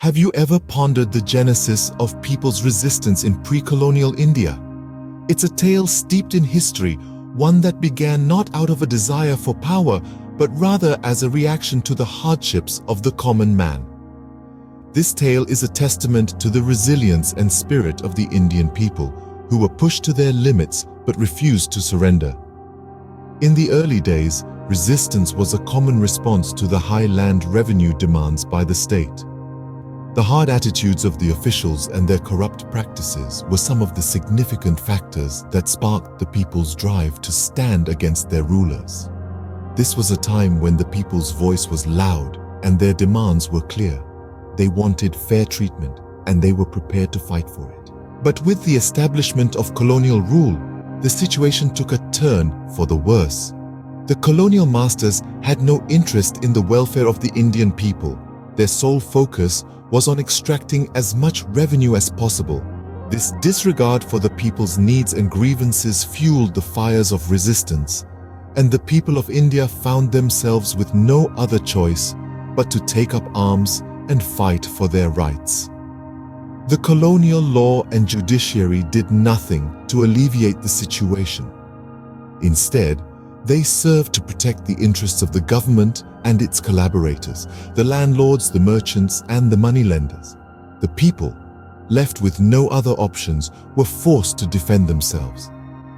Have you ever pondered the genesis of people's resistance in pre-colonial India? It's a tale steeped in history, one that began not out of a desire for power, but rather as a reaction to the hardships of the common man. This tale is a testament to the resilience and spirit of the Indian people, who were pushed to their limits but refused to surrender. In the early days, resistance was a common response to the high land revenue demands by the state. The hard attitudes of the officials and their corrupt practices were some of the significant factors that sparked the people's drive to stand against their rulers. This was a time when the people's voice was loud and their demands were clear. They wanted fair treatment and they were prepared to fight for it. But with the establishment of colonial rule, the situation took a turn for the worse. The colonial masters had no interest in the welfare of the Indian people. Their sole focus was on extracting as much revenue as possible. This disregard for the people's needs and grievances fueled the fires of resistance, and the people of India found themselves with no other choice but to take up arms and fight for their rights. The colonial law and judiciary did nothing to alleviate the situation. Instead, they served to protect the interests of the government and its collaborators, the landlords, the merchants, and the moneylenders. The people, left with no other options, were forced to defend themselves.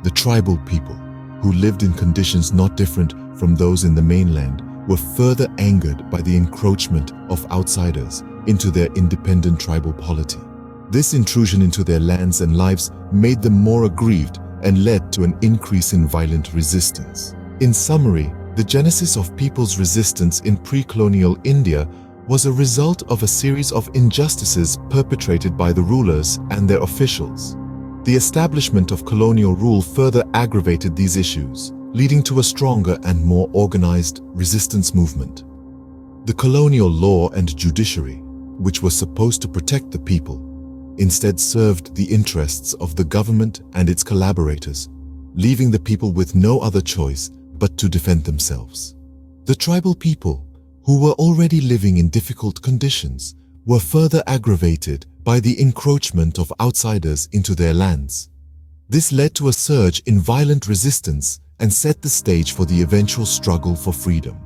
The tribal people, who lived in conditions not different from those in the mainland, were further angered by the encroachment of outsiders into their independent tribal polity. This intrusion into their lands and lives made them more aggrieved and led to an increase in violent resistance. In summary, the genesis of people's resistance in pre-colonial India was a result of a series of injustices perpetrated by the rulers and their officials. The establishment of colonial rule further aggravated these issues, leading to a stronger and more organized resistance movement. The colonial law and judiciary, which were supposed to protect the people, instead served the interests of the government and its collaborators, leaving the people with no other choice but to defend themselves. The tribal people, who were already living in difficult conditions, were further aggravated by the encroachment of outsiders into their lands. This led to a surge in violent resistance and set the stage for the eventual struggle for freedom.